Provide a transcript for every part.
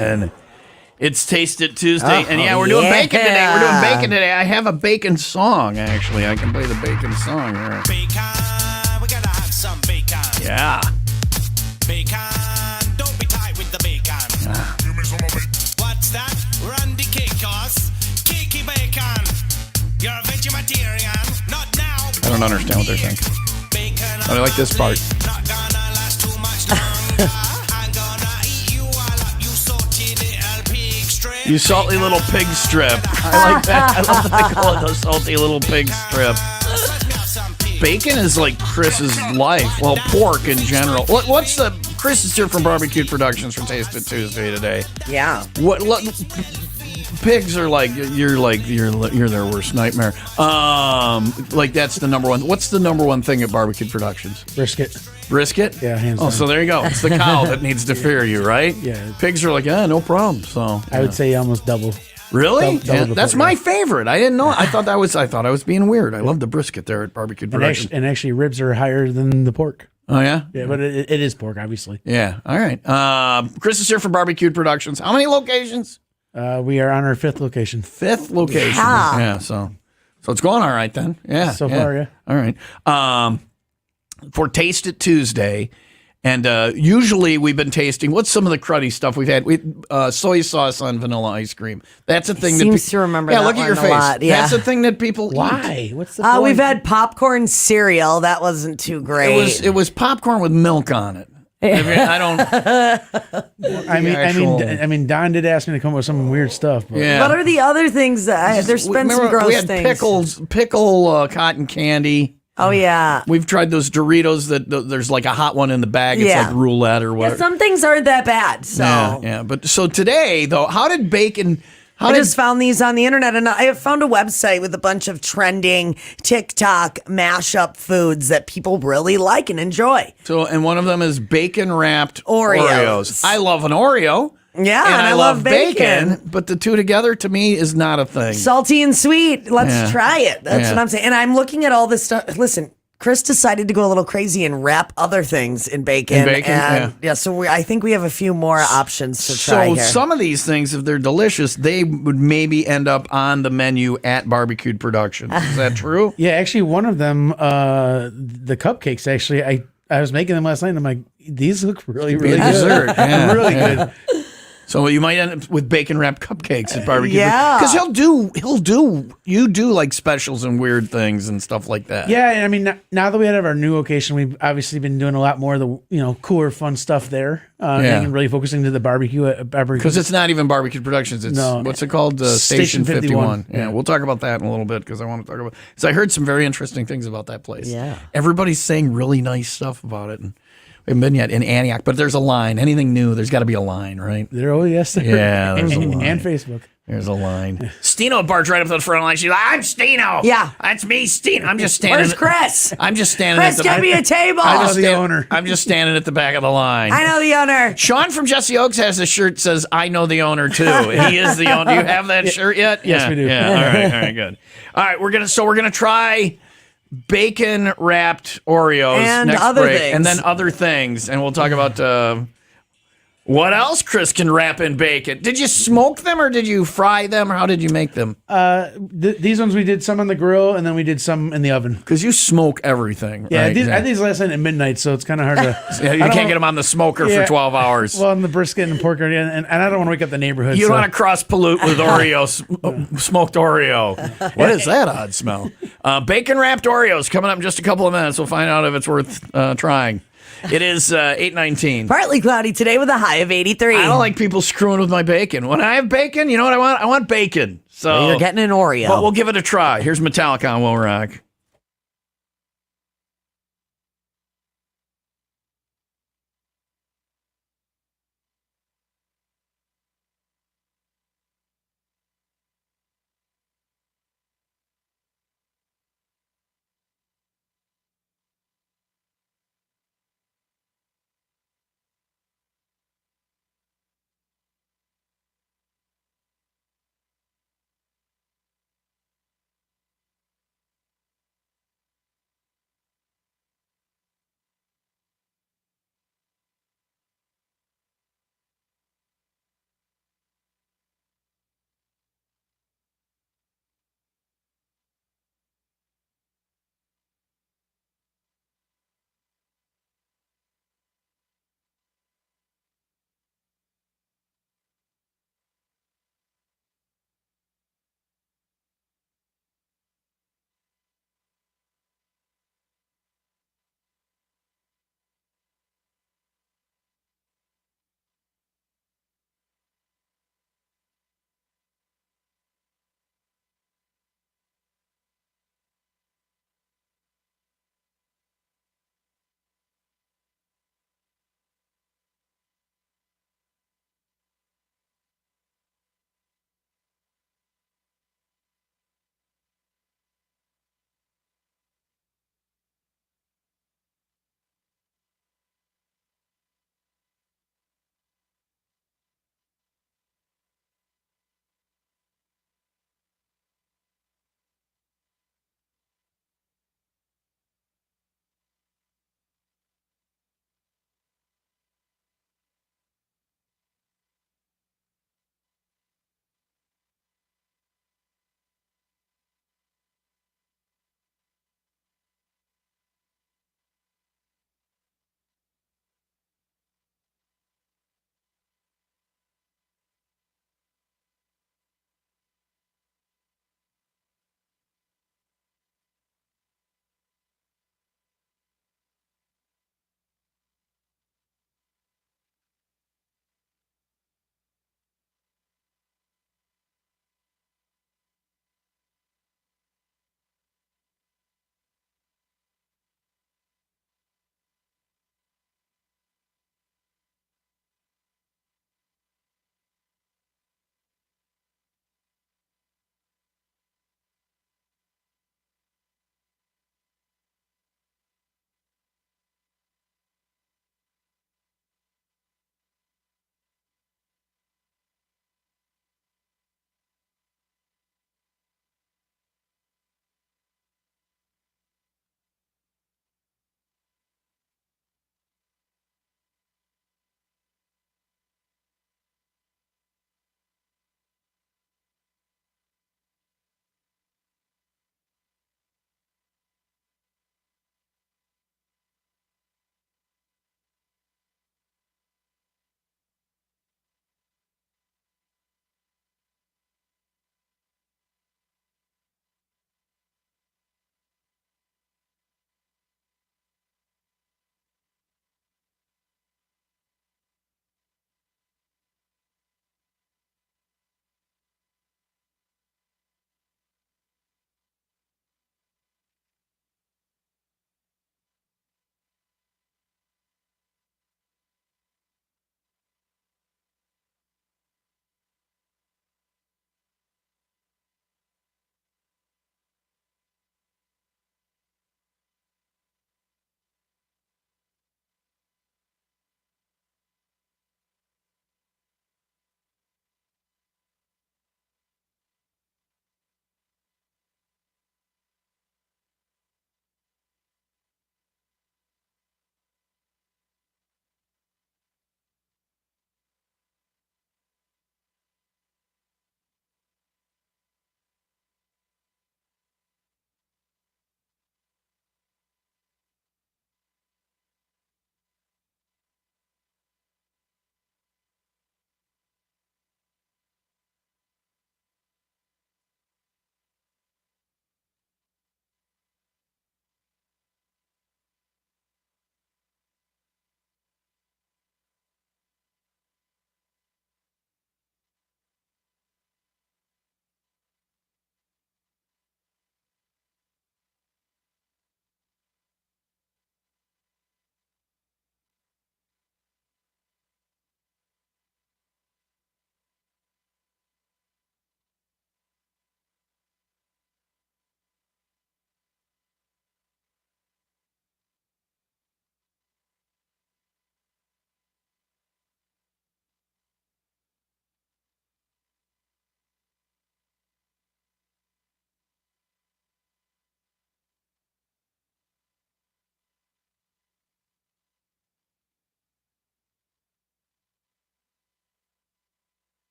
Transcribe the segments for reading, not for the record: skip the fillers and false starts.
And it's Taste It Tuesday. And yeah, we're doing bacon today. We're doing bacon today. I have a bacon song, actually. I can play the bacon song here. Bacon, we gotta have some bacon. Yeah. Bacon, don't be tight with the bacon. Give me some of it. What's that? Randy Cakos, Kiki Bacon. You're a vegetarian, not now. I don't understand what they're thinking. Bacon, I like this part. not gonna last too much longer. I'm gonna eat you all up, you salty little pig strip. You salty little pig strip. I like that. I love that they call it the salty little pig strip. Bacon is like Chris's life. Well, pork in general. What's the... Chris is here from BBQ'd Productions for Taste It Tuesday today. Yeah. What pigs are like you're their worst nightmare. Like that's the number one. What's the number one thing at BBQ'd Productions? Brisket? Yeah, hands down. So there you go. It's the cow that needs to fear you, right? Yeah. Pigs are like, no problem. So I would say almost double. Really? Double the That's pork, my yeah. favorite. I didn't know. I thought I was being weird. I love the brisket there at BBQ'd Productions. And actually, ribs are higher than the pork. Oh yeah? Yeah, but it is pork, obviously. Yeah. All right. Chris is here from BBQ'd Productions. How many locations? We are on our fifth location. Fifth location. Yeah. Yeah, so it's going all right then. Yeah. So far, yeah. All right. For Taste It Tuesday, and usually we've been tasting, what's some of the cruddy stuff we've had? Soy sauce on vanilla ice cream. That's a thing Seems to remember Yeah, that look at one your a face. lot, yeah. That's a thing that people eat. Why? What's the point? We've had popcorn cereal. That wasn't too great. It was popcorn with milk on it. I don't. I mean, Don did ask me to come up with some weird stuff. But Yeah. What are the other things? There's been some Remember, gross we had things. pickle cotton candy. Oh, yeah. We've tried those Doritos that there's like a hot one in the bag. It's Yeah. like roulette or whatever. Yeah, some things aren't that bad. So Yeah. But so today, though, how did bacon? I just found these on the internet, and I found a website with a bunch of trending TikTok mashup foods that people really like and enjoy. And one of them is bacon wrapped Oreos. I love an Oreo. Yeah, and I love bacon. but the two together to me is not a thing. Salty and sweet. Let's Yeah. try it. That's Yeah. what I'm saying. And I'm looking at all this stuff. Listen, Chris decided to go a little crazy and wrap other things in bacon. So I think we have a few more options to try So here. some of these things, if they're delicious, they would maybe end up on the menu at BBQ'd Productions. Is that true? yeah, actually, one of them, the cupcakes. Actually, I was making them last night, and I'm like, these look really, really good. Dessert. Yeah. really good. So you might end up with bacon wrapped cupcakes at BBQ'd. Yeah. Because you do like specials and weird things and stuff like that. Yeah, and I mean, now that we have our new location, we've obviously been doing a lot more of the cooler, fun stuff there, and really focusing to the barbecue. Because it's not even BBQ'd Productions. It's what's it called? Station 51. Yeah, we'll talk about that in a little bit because I want to talk about. Because I heard some very interesting things about that place. Yeah, everybody's saying really nice stuff about it, and we haven't been yet in Antioch. But there's a line. Anything new, there's got to be a line, right? Yes, there. Yeah, there's a line. And Facebook. There's a line. Stino barged right up to the front line. She's like, I'm Stino. Yeah. That's me, Stino. I'm just standing. Where's Chris? I'm just standing Chris, at the get me a table. the owner. I'm just standing at the back of the line. I know the owner. Sean from Jesse Oaks has a shirt that says, I know the owner too. He is the owner. Do you have that shirt yet? Yes, we do. Yeah. All right, good. All right, we're gonna try bacon wrapped Oreos And next other break, things. and then other things, and we'll talk about what else Chris can wrap in bacon. Did you smoke them or did you fry them or how did you make them? These ones we did some on the grill, and then we did some in the oven. Because you smoke everything. Yeah, right? I did these last night at midnight, so it's kind of hard to. Yeah, you can't get them on the smoker for 12 hours. Well, on the brisket and pork, and I don't want to wake up the neighborhood. You so. don't want to cross pollute with Oreos, smoked Oreo. What is that odd smell? Bacon wrapped Oreos coming up in just a couple of minutes. We'll find out if it's worth trying. It is 8:19. Partly cloudy today with a high of 83. I don't like people screwing with my bacon. When I have bacon, you know what I want? I want bacon. So You're getting an Oreo. But we'll give it a try. Here's Metallica on Will Rock.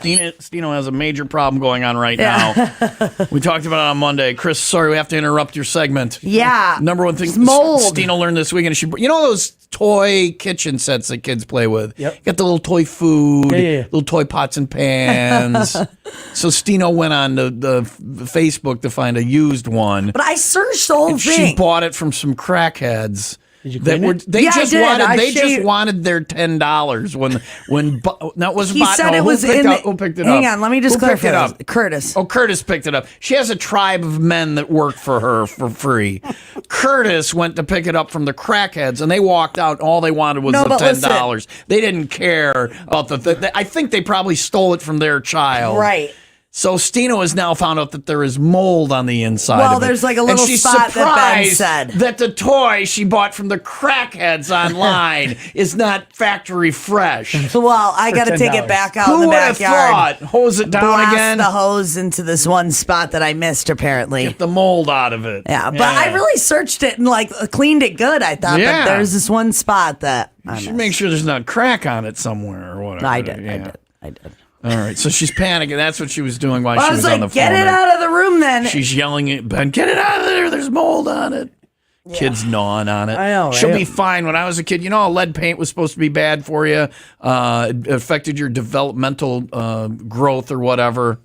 Stino has a major problem going on right now. We talked about it on Monday. Chris, sorry, we have to interrupt your segment. Yeah. Number one thing mold. Stino learned this weekend. You know those toy kitchen sets that kids play with? Yep. Got the little toy food, Yeah. little toy pots and pans. So Stino went on the Facebook to find a used one. But I searched the whole And thing. she bought it from some crackheads. Did you clean it? They Yeah, I just did. wanted I wanted their $10 when that was He said it was in who picked it up? Hang on, let me just Who picked clarify. it up? Curtis. Oh, Curtis picked it up. She has a tribe of men that work for her for free. Curtis went to pick it up from the crackheads, and they walked out. All they wanted was the $10. They didn't care about I think they probably stole it from their child. Right. So Stino has now found out that there is mold on the inside. Well, of it. there's like a And little she's spot that Ben surprised said. that the toy she bought from the crackheads online is not factory fresh. Well, I got to take it $10. back out Who in the would have backyard. thought? Hose it down Blast again. the hose into this one spot that I missed, apparently. Get the mold out of it. Yeah, but I really searched it and like cleaned it good. I thought, Yeah. but there's this one spot that I You should missed. make sure there's not crack on it somewhere or whatever. I did. Yeah. I did. All right, so she's panicking. That's what she was doing while Well, she I was was on the like, phone. get it out of the room then. She's yelling at Ben, get it out of there. There's mold on it. Kids gnawing on it. I know, She'll right? be fine. When I was a kid, you know, lead paint was supposed to be bad for you. It affected your developmental growth or whatever.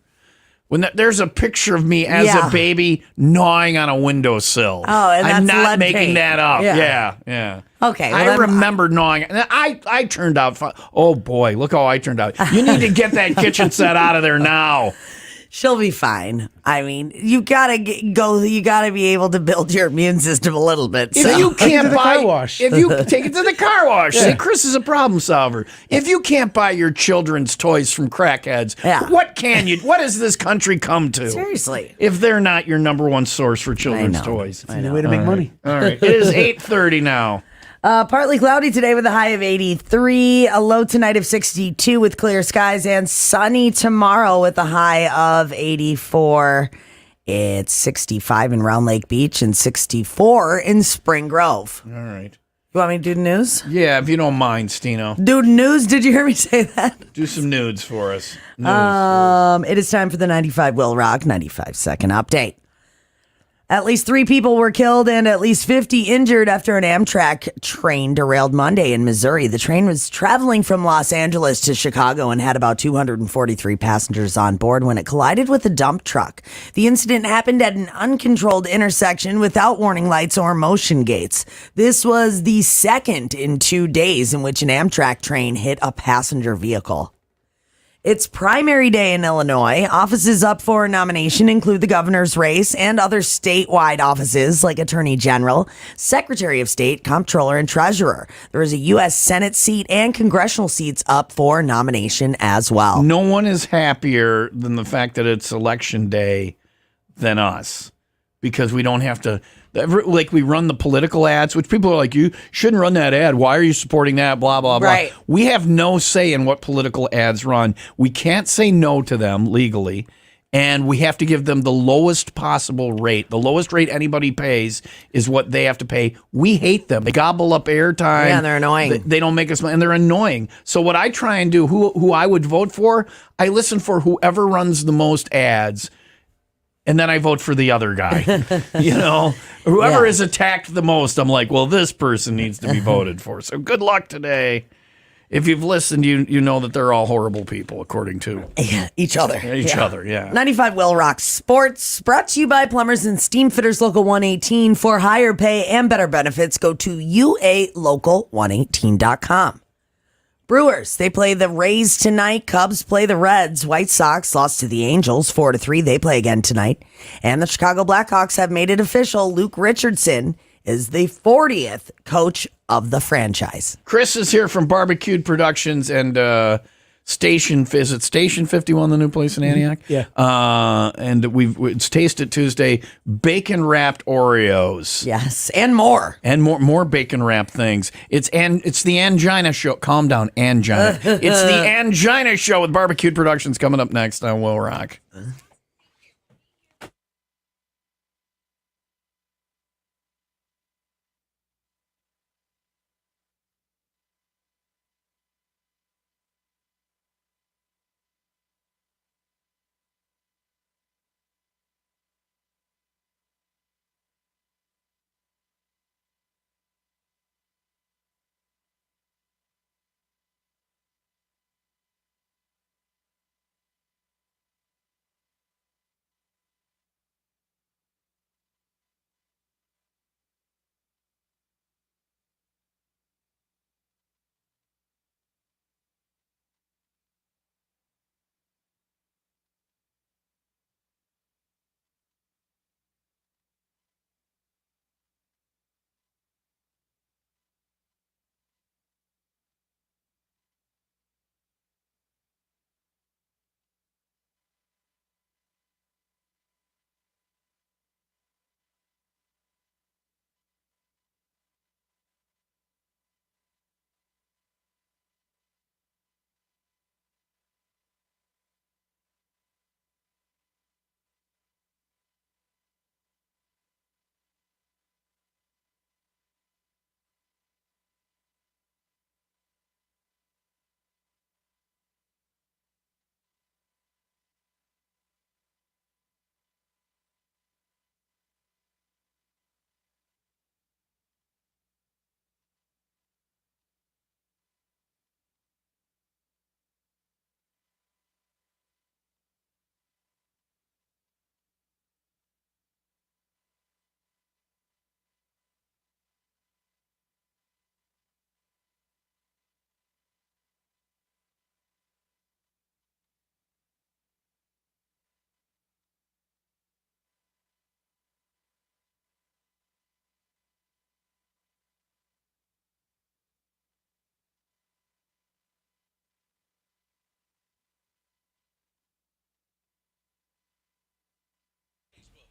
When there's a picture of me as Yeah. a baby gnawing on a windowsill. Oh, and I'm that's not lead making paint. that up. Yeah. Yeah. Okay, well I then remember gnawing. And I turned out fine. Oh boy, look how I turned out. You need to get that kitchen set out of there now. She'll be fine. I mean, you gotta go. You gotta be able to build your immune system a little bit. So. If you can't to the buy car wash. if you take it to the car wash, see, Chris is a problem solver. If you can't buy your children's toys from crackheads, Yeah. what can you? What has this country come to? Seriously. If they're not your number one source for children's know. toys. It's a way to make money. All right, it is 8:30 now. Partly cloudy today with a high of 83, a low tonight of 62 with clear skies, and sunny tomorrow with a high of 84. It's 65 in Round Lake Beach and 64 in Spring Grove. All right. You want me to do the news? Yeah, if you don't mind, Stino, Do news? Did you hear me say that? do some nudes for us. Nudes. It is time for the 95 Will Rock 95-second update. At least 3 people were killed and at least 50 injured after an Amtrak train derailed Monday in Missouri. The train was traveling from Los Angeles to Chicago and had about 243 passengers on board when it collided with a dump truck. The incident happened at an uncontrolled intersection without warning lights or motion gates. This was the second in 2 days in which an Amtrak train hit a passenger vehicle. It's primary day in Illinois. Offices up for nomination include the governor's race and other statewide offices like Attorney General, Secretary of State, Comptroller, and Treasurer. There is a U.S. Senate seat and congressional seats up for nomination as well. No one is happier than the fact that it's election day than us, because we don't have to, like, we run the political ads, which people are like, you shouldn't run that ad. Why are you supporting that? Blah, blah, blah. Right. We have no say in what political ads run. We can't say no to them legally, and we have to give them the lowest possible rate. The lowest rate anybody pays is what they have to pay. We hate them. They gobble up airtime. Yeah, they're annoying. They don't make us money, and they're annoying. So what I try and do, who I would vote for, I listen for whoever runs the most ads, and then I vote for the other guy. You know, whoever Yeah. is attacked the most, I'm like, well, this person needs to be voted for. So good luck today. If you've listened, you know that they're all horrible people, according to Yeah, each other. each other. Yeah. 95 Will Rock Sports, brought to you by Plumbers and Steam Fitters Local 118. For higher pay and better benefits, go to ualocal118.com. Brewers, they play the Rays tonight. Cubs play the Reds. White Sox lost to the Angels 4-3. They play again tonight. And the Chicago Blackhawks have made it official. Luke Richardson is the 40th coach of the franchise. Chris is here from BBQ'd Productions and Station 51, the new place in Antioch. Yeah. And it's Taste It Tuesday, bacon wrapped Oreos. Yes, and more. And more bacon wrapped things. It's the Angina Show. Calm down, Angina. It's the Angina Show with BBQ'd Productions coming up next on Will Rock.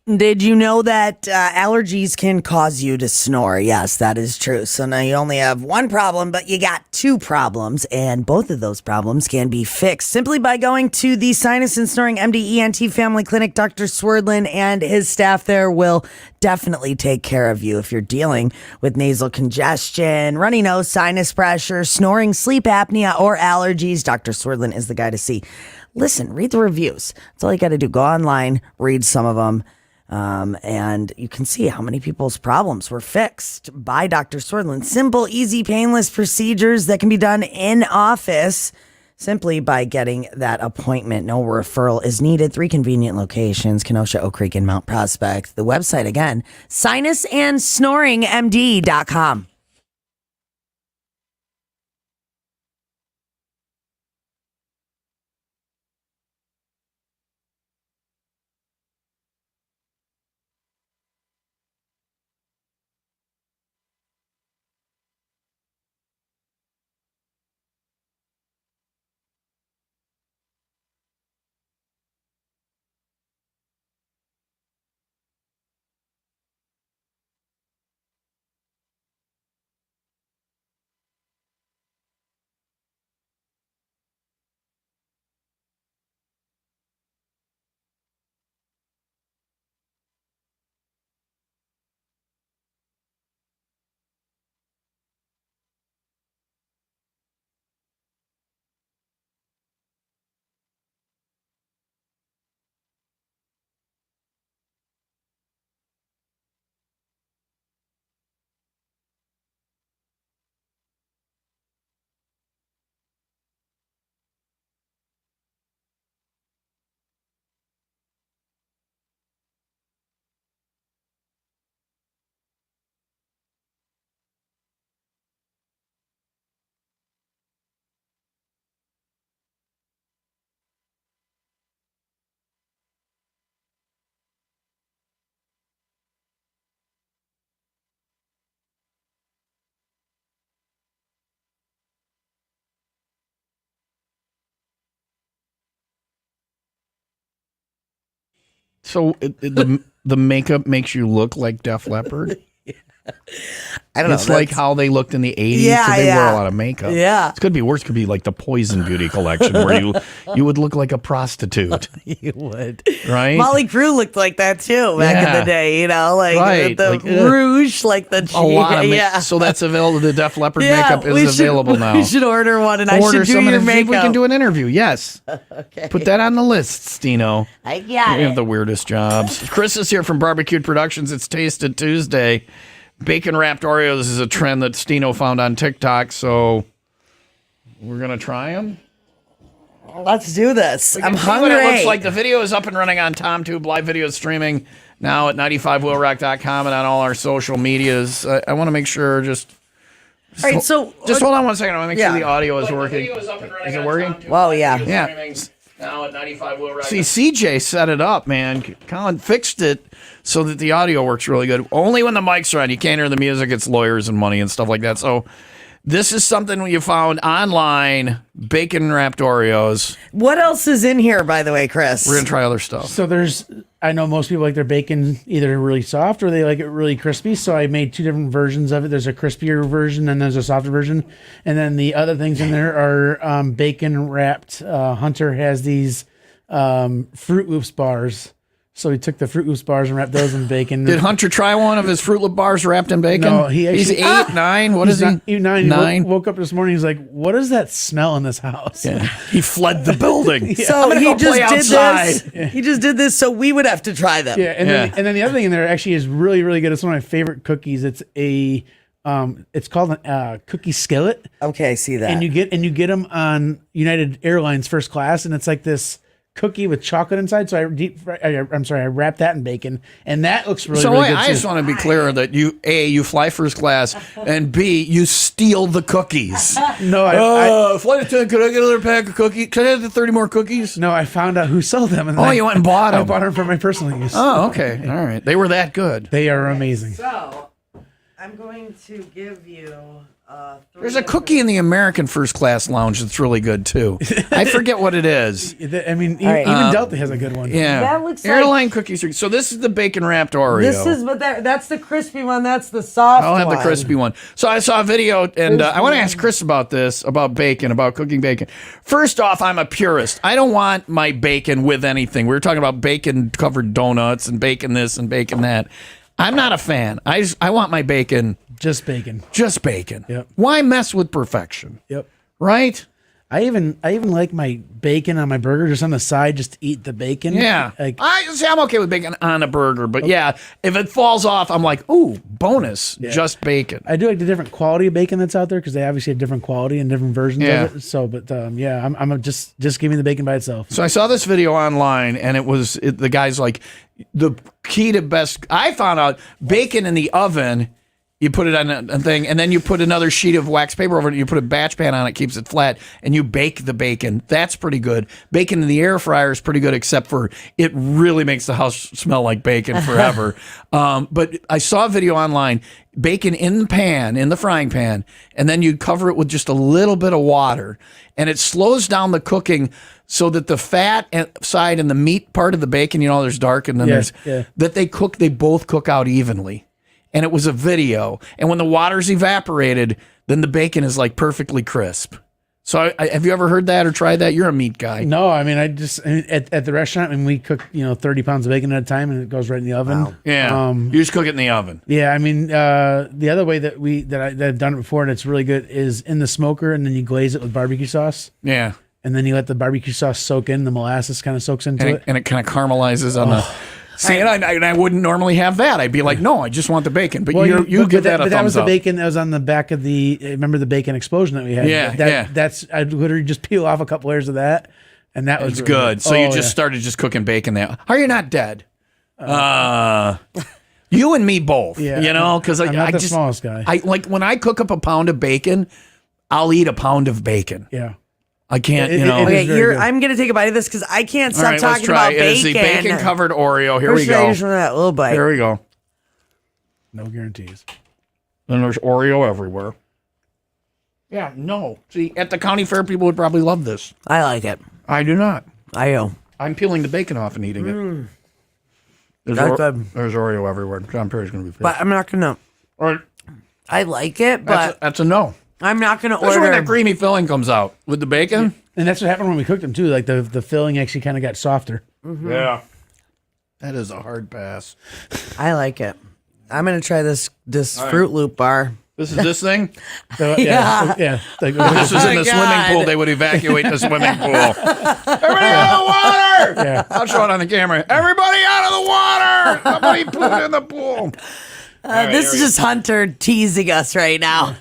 Did you know that allergies can cause you to snore? Yes, that is true. So now you only have one problem, but you got two problems, and both of those problems can be fixed simply by going to the Sinus and Snoring MD ENT Family Clinic. Dr. Swerdlin and his staff there will definitely take care of you if you're dealing with nasal congestion, runny nose, sinus pressure, snoring, sleep apnea, or allergies. Dr. Swerdlin is the guy to see. Listen, read the reviews. That's all you got to do. Go online, read some of them. And you can see how many people's problems were fixed by Dr. Swerdlin. Simple, easy, painless procedures that can be done in office simply by getting that appointment. No referral is needed. 3 convenient locations, Kenosha, Oak Creek, and Mount Prospect. The website again, sinusandsnoringmd.com. So the makeup makes you look like Def Leppard? I don't know. It's like how they looked in the 80s. Yeah, 'cause they yeah. wore a lot of makeup. Yeah. It could be worse. It could be like the Poison Beauty collection where you would look like a prostitute. You would. Right? Molly Crew looked like that too back in Yeah. the day, like Right. the Like, rouge, like the a lot of yeah. So that's available. The Def Leppard Yeah, makeup we is available now. We should order one, and I should do some your and see if makeup. we can do an interview. Yes. Okay. Put that on the list, Stino. I got We have it. the weirdest jobs. Chris is here from BBQ'd Productions. It's Tasted Tuesday. Bacon wrapped Oreos is a trend that Stino found on TikTok, so we're gonna try them. Let's do this. I'm See hungry. what it looks like. The video is up and running on TomTube. Live video is streaming now at 95willrock.com and on all our social medias. I want to make sure All right, so just hold on one second. I want to make Yeah. sure the audio is working. Is it working? Whoa, yeah. Yeah. Now at 95willrock. See, CJ set it up, man. Colin fixed it so that the audio works really good. Only when the mics are on. You can't hear the music. It's lawyers and money and stuff like that. So this is something you found online, bacon wrapped Oreos. What else is in here, by the way, Chris? We're going to try other stuff. So I know most people like their bacon either really soft or they like it really crispy. So I made 2 different versions of it. There's a crispier version and there's a softer version. And then the other things in there are bacon wrapped. Hunter has these Fruit Loops bars. So he took the Fruit Loops bars and wrapped those in bacon. Did Hunter try one of his Fruit Loop bars wrapped in bacon? No, he's 8, 9. What is he? 9. 9. He woke up this morning. He's like, "What is that smell in this house?" Yeah. He fled the building. So I'm he gonna go just play did outside. this. He just did this so we would have to try them. Yeah, and then the other thing in there actually is really really good. It's one of my favorite cookies. It's it's called a cookie skillet, Okay, I see that. and you get them on United Airlines first class, and it's like this cookie with chocolate inside. So I wrapped that in bacon, and that looks really So really wait, good I too. just want to be clear that you fly first class, and B, you steal the cookies. No, I Flight attendant, could I get another pack of cookies? Could I have the 30 more cookies? no, I found out who sold them. And Oh, you went and bought I them. bought them for my personal use. Oh, okay. All right. They were that good. They are amazing. So, I'm going to give you. There's a cookie in the American First Class Lounge that's really good too. I forget what it is. I mean, right. even Delta has a good one. Yeah, That looks airline cookies. So this is the bacon wrapped Oreo. This is, but that's the crispy one. That's the soft. I'll have one. the crispy one. So I saw a video, and I want to ask Chris about this, about bacon, about cooking bacon. First off, I'm a purist. I don't want my bacon with anything. We were talking about bacon-covered donuts and bacon this and bacon that. I'm not a fan. I want my bacon. Just bacon. Just bacon. Yep. Why mess with perfection? Yep. Right? I even like my bacon on my burger just on the side, just to eat the bacon. Yeah. Like, I'm okay with bacon on a burger, but yeah, if it falls off, I'm like, ooh, bonus, just bacon. I do like the different quality of bacon that's out there because they obviously have different quality and different versions of it. So, but yeah, I'm just give me the bacon by itself. So I saw this video online, and the guy's like, the key to best. I found out bacon in the oven. You put it on a thing, and then you put another sheet of wax paper over it. You put a batch pan on it, keeps it flat, and you bake the bacon. That's pretty good. Bacon in the air fryer is pretty good, except for it really makes the house smell like bacon forever. But I saw a video online, bacon in the pan, in the frying pan, and then you cover it with just a little bit of water, and it slows down the cooking so that the fat side and the meat part of the bacon, there's dark, and then that they both cook out evenly. And it was a video. And when the water's evaporated, then the bacon is like perfectly crisp. So have you ever heard that or tried that? You're a meat guy. No, I mean, at the restaurant, when we cook, 30 pounds of bacon at a time, and it goes right in the oven. Wow. Yeah, you just cook it in the oven. Yeah, I mean, the other way that I've done it before, and it's really good, is in the smoker, and then you glaze it with barbecue sauce. Yeah. And then you let the barbecue sauce soak in. The molasses kind of soaks into it. And it kind of caramelizes on the... See, and I wouldn't normally have that. I'd be like, no, I just want the bacon. But you give that a thumbs up. But that was the bacon that was on the back of remember the bacon explosion that we had? Yeah, That's, I'd literally just peel off a couple layers of that, and that was really good. So you just started just cooking bacon there. How are you not dead? You and me both, because I'm not the smallest guy. I like when I cook up a pound of bacon, I'll eat a pound of bacon. Yeah. I can't, Okay, I'm going to take a bite of this because I can't stop talking about bacon. It is the bacon-covered Oreo. Here we go. Just that little bite. Here we go. No guarantees. And there's Oreo everywhere. Yeah, no. See, at the county fair, people would probably love this. I like it. I do not. I do. I'm peeling the bacon off and eating it. That's good. There's Oreo everywhere. John Perry's going to be pissed. But I'm not going to. All right. I like it, but That's a no. I'm not going to That's order. when that creamy filling comes out with the bacon. And that's what happened when we cooked them, too. Like, the filling actually kind of got softer. Mm-hmm. Yeah. That is a hard pass. I like it. I'm going to try this Fruit Loop bar. This is this thing? Yeah. Like, This was in the swimming pool. They would evacuate the swimming pool. Everybody out of the water! Yeah. I'll show it on the camera. Everybody out of the water! Somebody put in the pool. This is just Hunter teasing us right now.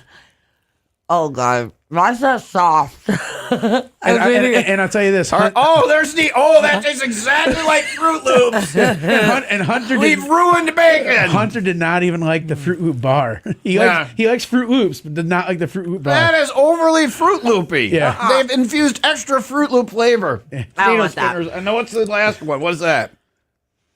Oh, God. Why is that soft? And I'll tell you this. That tastes exactly like Fruit Loops. and Hunter We've ruined bacon. Hunter did not even like the Fruit Loop bar. He likes Fruit Loops, but did not like the Fruit Loop bar. That is overly Fruit Loopy. Yeah. They've infused extra Fruit Loop flavor. I don't want that. I know what's the last one. What is that?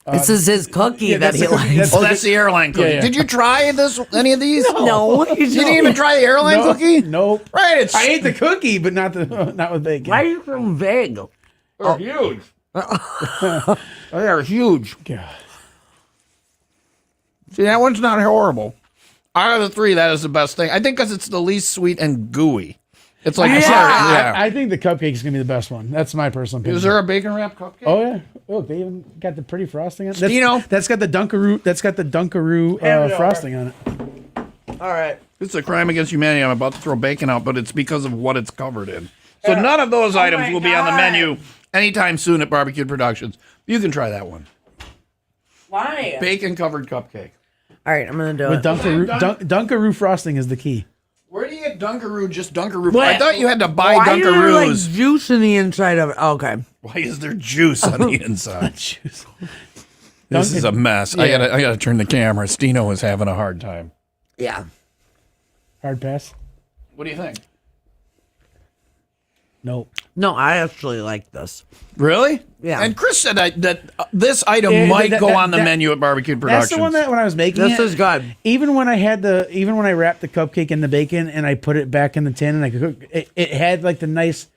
This is his cookie that he likes. That's the airline cookie. Yeah. Did you try any of these? No. You didn't even try the airline cookie? Nope. Right. I ate the cookie, but not with bacon. Why are you so vague? They're huge. They are huge. God. See, that one's not horrible. Out of the three, that is the best thing. I think because it's the least sweet and gooey. It's like, I think the cupcake is going to be the best one. That's my personal opinion. Is there a bacon wrap cupcake? Oh, yeah. Oh, they even got the pretty frosting on it. That's got the Dunkaroo frosting on it. All right. It's a crime against humanity. I'm about to throw bacon out, but it's because of what it's covered in. So none of those items will be on the menu anytime soon at BBQ'd Productions. You can try that one. Why? Bacon-covered cupcake. All right, I'm going to do With it. Dunkaroo frosting is the key. Where do you get Dunkaroo? Just Dunkaroo? What? I thought you had to buy Why is there like Dunkaroos. juice in the inside of it? Okay. Why is there juice on the inside? Juice. This is a mess. I gotta turn the camera. Stino is having a hard time. Yeah. Hard pass? What do you think? Nope. No, I actually like this. Really? Yeah. And Chris said that this item might go on the menu at BBQ'd Productions. That's the one that when I was making This it, is good. Even when I wrapped the cupcake in the bacon and I put it back in the tin and I could cook, it had like the nice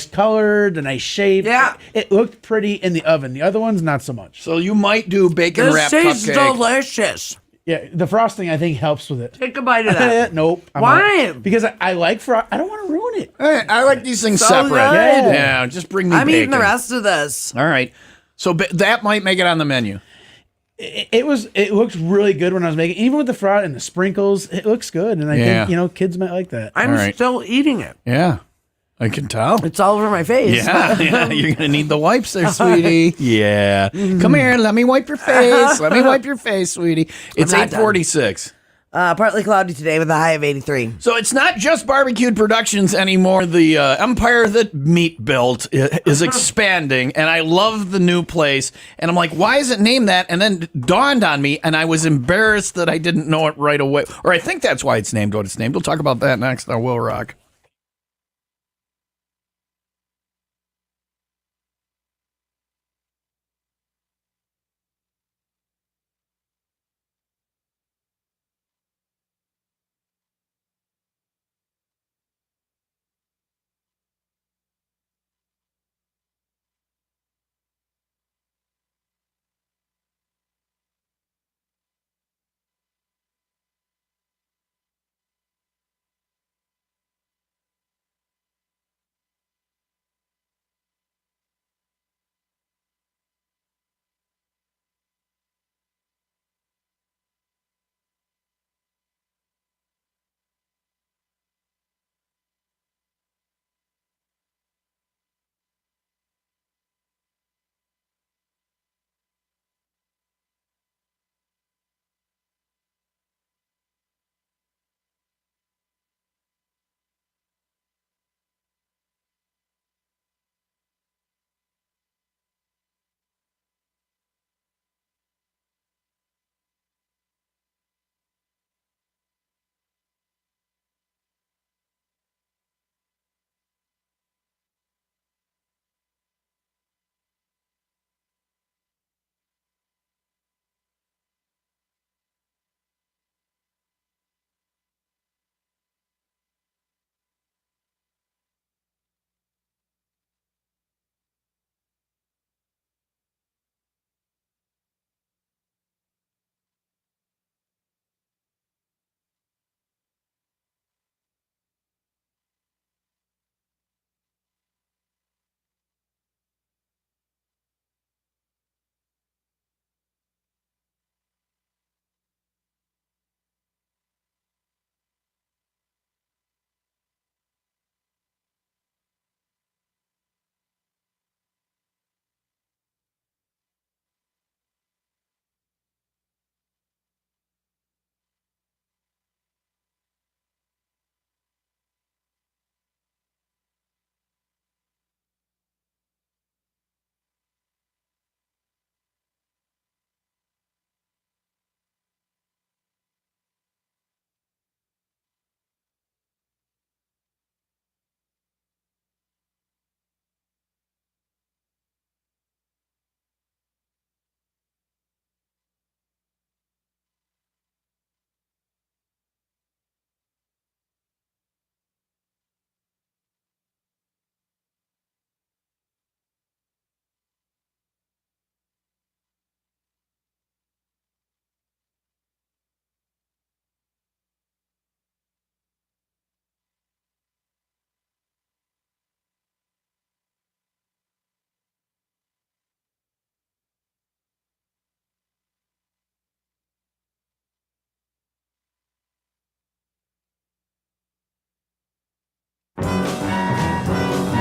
color, the nice shape. Yeah. It looked pretty in the oven. The other ones, not so much. So you might do bacon This wrap tastes cupcake. delicious. Yeah, the frosting I think helps with it. Take a bite of that. Nope. I'm Why? out. Because I like I don't want to ruin it. Hey, I like these things So separate. good. Yeah, just bring me I'm bacon. eating the rest of this. All right. So that might make it on the menu. It looks really good when I was making it. Even with the frost and the sprinkles, it looks good. And I think, kids might like that. I'm All right. still eating it. Yeah, I can tell. It's all over my face. Yeah, you're gonna need the wipes there, sweetie. Yeah, come here. Let me wipe your face. Let me wipe your face, sweetie. It's not done. 8:46. Partly cloudy today with a high of 83. So it's not just BBQ'd Productions anymore. The empire that Meat built is expanding, and I love the new place. And I'm like, why is it named that? And then it dawned on me, and I was embarrassed that I didn't know it right away. Or I think that's why it's named what it's named. We'll talk about that next on Will Rock.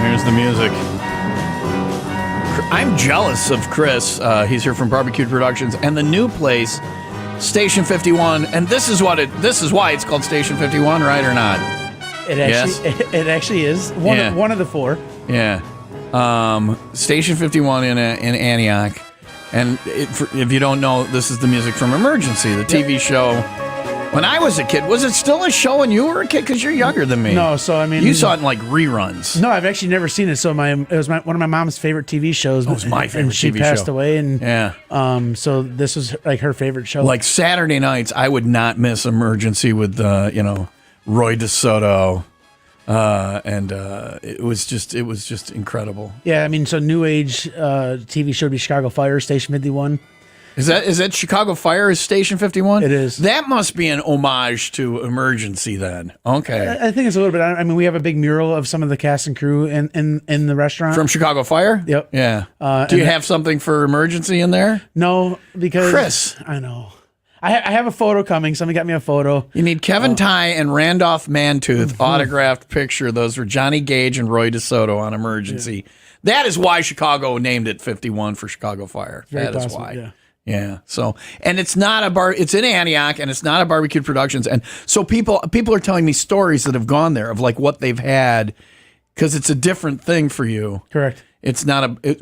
Here's the music. I'm jealous of Chris. He's here from BBQ'd Productions and the new place, Station 51. And this is why it's called Station 51, right or not? It actually is one of the four. Yeah. Station 51 in Antioch. And if you don't know, this is the music from Emergency, the TV show When I was a kid, was it still a show when you were a kid? Because you're younger than me. No, so I mean, you saw it in like reruns. No, I've actually never seen it. So it was one of my mom's favorite TV shows. It was my favorite and she TV passed show. away, and Yeah. so this was like her favorite show. Like Saturday nights, I would not miss Emergency with Roy DeSoto, and it was just incredible. Yeah, I mean, so New Age TV show would be Chicago Fire, Station 51. Is that Chicago Fire is Station 51? It is. That must be an homage to Emergency then. Okay. I think it's a little bit. I mean, we have a big mural of some of the cast and crew in the restaurant. From Chicago Fire? Yep. Yeah. Do you have something for Emergency in there? No, because Chris. I know. I have a photo coming. Somebody got me a photo. You need Kevin Ty and Randolph Mantooth autographed picture. Those were Johnny Gage and Roy DeSoto on Emergency. Yeah. That is why Chicago named it 51 for Chicago Fire. That is possible, why. yeah. Yeah. So, and it's not a bar. It's in Antioch, and it's not a BBQ'd Productions. And so people are telling me stories that have gone there of like what they've had, because it's a different thing for you. Correct. It's not do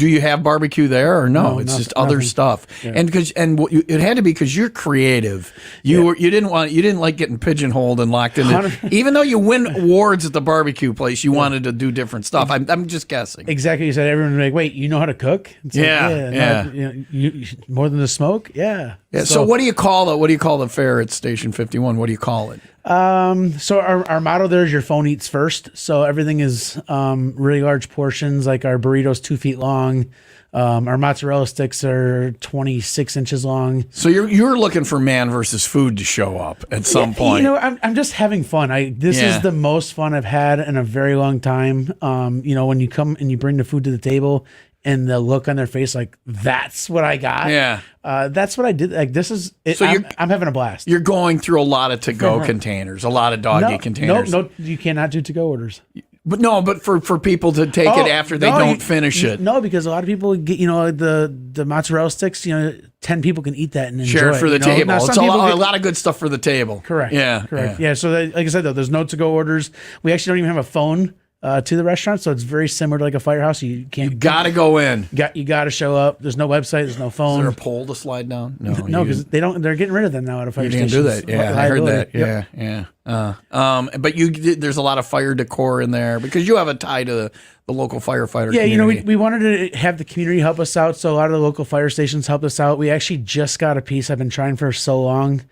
you have barbecue there or no? It's just other stuff. Yeah. And it had to be because you're creative. You didn't like getting pigeonholed and locked in. Even though you win awards at the barbecue place, you wanted to do different stuff. I'm just guessing. Exactly. You said everyone would be like, wait, you know how to cook? It's Yeah. You more than the smoke? Yeah. Yeah. So what do you call the fare at Station 51? What do you call it? So our motto there is your phone eats first. So everything is really large portions. Like our burritos 2 feet long. Our mozzarella sticks are 26 inches long. So you're looking for man versus food to show up at some point. You know, I'm just having fun. This is the most fun I've had in a very long time. When you come and you bring the food to the table, and the look on their face, like, that's what I got. Yeah. That's what I did. Like, this is it. So I'm having a blast. You're going through a lot of to-go containers, a lot of doggy containers. No, you cannot do to-go orders. But for people to take it after they don't finish it. No, because a lot of people get, the mozzarella sticks, 10 people can eat that and enjoy Share it for the table. Now, it's a lot of good stuff for the table. Correct. Yeah. Correct. Yeah. So like I said, though, there's no to-go orders. We actually don't even have a phone to the restaurant, so it's very similar to like a firehouse. You got to go in. You got to show up. There's no website. There's no phone. Is there a pole to slide down? No, because they're getting rid of them now at a fire station. You didn't do that. Yeah, I heard that. Yep. Yeah. But there's a lot of fire decor in there because you have a tie to the local firefighter. Yeah, community. we wanted to have the community help us out, so a lot of the local fire stations helped us out. We actually just got a piece I've been trying for so long,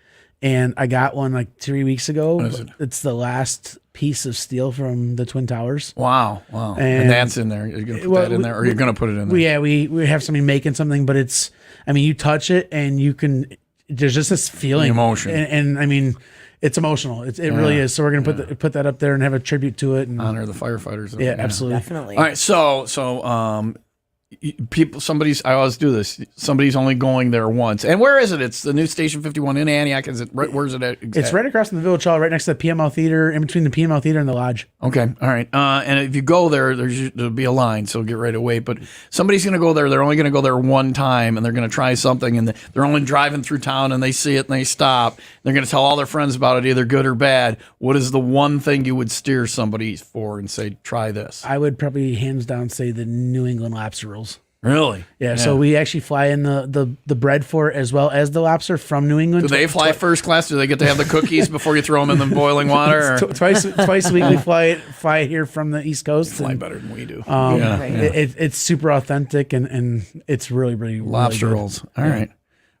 and I got one like 3 weeks ago. What is it? It's the last piece of steel from the Twin Towers. Wow. And that's in there. You're going to put that in there, or you're going to put it in there? We have somebody making something, but you touch it and there's just this feeling. The emotion. And I mean, it's emotional. It really is. So we're going to put that up there and have a tribute to it. And honor the firefighters. Yeah, absolutely. Definitely. All right. So I always do this. Somebody's only going there once. And where is it? It's the new Station 51 in Antioch. Is it right? Where's it at? It's right across from the Village Hall, right next to the PML Theater, in between the PML Theater and the Lodge. Okay. All right. And if you go there, there'll be a line, so get ready to wait. But somebody's going to go there. They're only going to go there one time, and they're going to try something, and they're only driving through town, and they see it, and they stop. They're going to tell all their friends about it, either good or bad. What is the one thing you would steer somebody for and say, try this? I would probably hands down say the New England lobster rolls. Really? Yeah, so we actually fly in the bread for it as well as the lobster from New England. Do they fly first class? Do they get to have the cookies before you throw them in the boiling water? Or? Twice a week we fly it here from the East Coast. Fly better than we do. It's super authentic and it's really, really lobster really rolls. All right.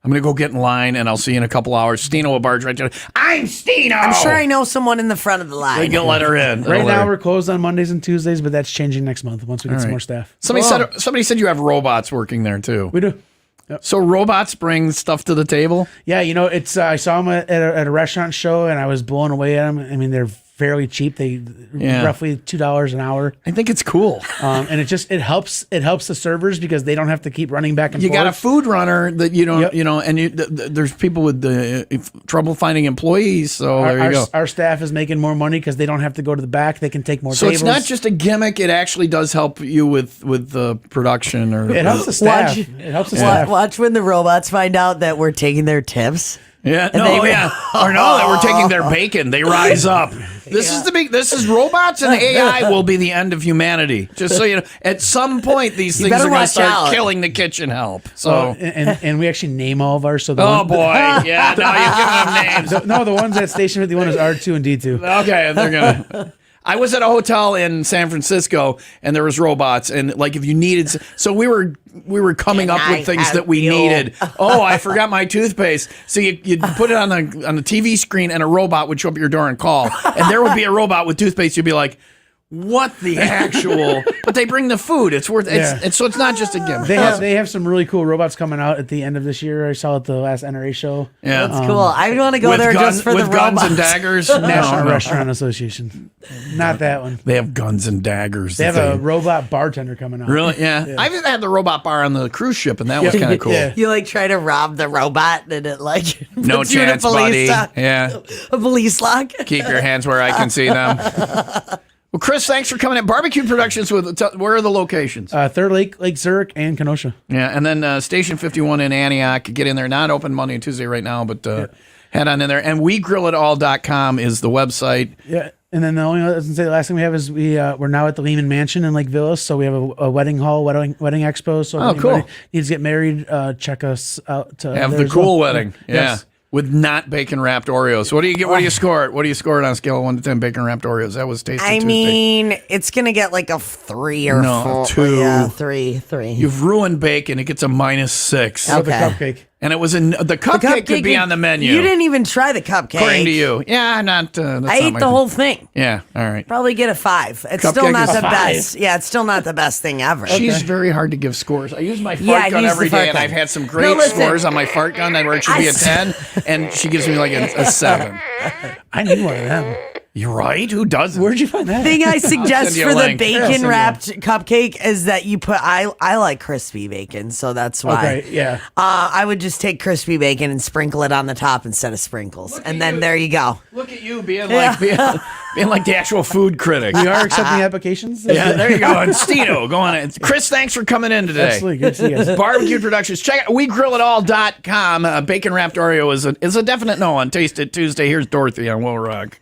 I'm going to go get in line, and I'll see you in a couple hours. Stino will barge right down. I'm Stino! I'm sure I know someone in the front of the line. We can let her in. Right now, we're closed on Mondays and Tuesdays, but that's changing next month once we get some more staff. Somebody said you have robots working there, too. We do. Yep. So robots bring stuff to the table? Yeah, it's I saw them at a restaurant show, and I was blown away at them. I mean, they're fairly cheap. They roughly $2 an hour. I think it's cool. And it helps the servers because they don't have to keep running back and forth. You got a food runner that you don't, and there's people with trouble finding employees. So there you go. Our staff is making more money because they don't have to go to the back. They can take more so tables. It's not just a gimmick. It actually does help you with the production. It helps the staff. It helps the staff. Watch when the robots find out that we're taking their tips. Yeah, they- or no, that we're taking their bacon. They rise up. This is robots and AI will be the end of humanity. Just so you know, at some point these things better are going to watch start out. killing the kitchen help. So, and we actually name all of ours. So the oh one- boy, yeah, now you're giving them names. No, the ones at Station 51 is R2 and D2. Okay, they're gonna. I was at a hotel in San Francisco, and there was robots, and like if you needed, so we were coming up with things that we needed. Oh, I forgot my toothpaste. So you put it on the TV screen, and a robot would show up at your door and call, and there would be a robot with toothpaste. You'd be like, what the actual? But they bring the food. It's worth. It's so it's not just a gimmick. They have some really cool robots coming out at the end of this year. I saw at the last NRA show. Yeah, That's cool. I want to go with there just for the with guns robots. and daggers. National No. Restaurant Association. Not that one. They have guns and daggers. They have a robot bartender coming out. Really? Yeah. I've had the robot bar on the cruise ship, and that was kind of cool. Yeah. You like try to rob the robot and it like No puts you in a chance, buddy. police lock- Yeah. a police lock. Keep your hands where I can see them. Well, Chris, thanks for coming in. BBQ'd Productions, where are the locations? Third Lake Zurich, and Kenosha. Yeah, and then Station 51 in Antioch. Get in there. Not open Monday and Tuesday right now, but head on in there. And WeGrillItAll.com is the website. Yeah. And then the only other say the last thing we have is we're now at the Lehman Mansion in Lake Villas, so we have a wedding hall, wedding expo. So if cool. anybody needs to get married, check us out. Have there the as cool well. wedding. Yeah. Yes. With not bacon wrapped Oreos. So what do you get? What do you score it? What do you score it on a scale of 1 to 10 bacon wrapped Oreos? That was Tasty I Tuesday. mean, it's gonna get like a 3 or No, 4. 2. Yeah, 3. You've ruined bacon. It gets a -6. With the Okay. cupcake. And it was the cupcake could be on the menu. You didn't even try the cupcake. according to you. Yeah, not. That's I not ate my the thing. whole thing. Yeah, all right. Probably get a 5. It's Cupcake still not is the 5. best. Yeah, it's still not the best thing ever. She's very hard to give scores. I use my fart Yeah, gun use every the fart day, and gun. I've had some No, great listen. scores on my fart gun where it should be a 10, and she gives me like a 7. I need one of them. You're right. Who doesn't? Where'd you find that? thing I suggest send you a for the link. Yeah, I'll bacon send you wrapped cupcake is that you put I like crispy bacon, so that's why. Okay, yeah. I would just take crispy bacon and sprinkle it on the top instead of sprinkles, and then there you go. Look at you being like the actual food critic. We are accepting applications. Yeah, there you go. And Stino, go on in. Chris, thanks for coming in today. Absolutely. Good to see you guys. BBQ'd Productions. Check out WeGrillItAll.com. Bacon wrapped Oreo is a definite no on Taste It Tuesday. Here's Dorothy on Will Rock.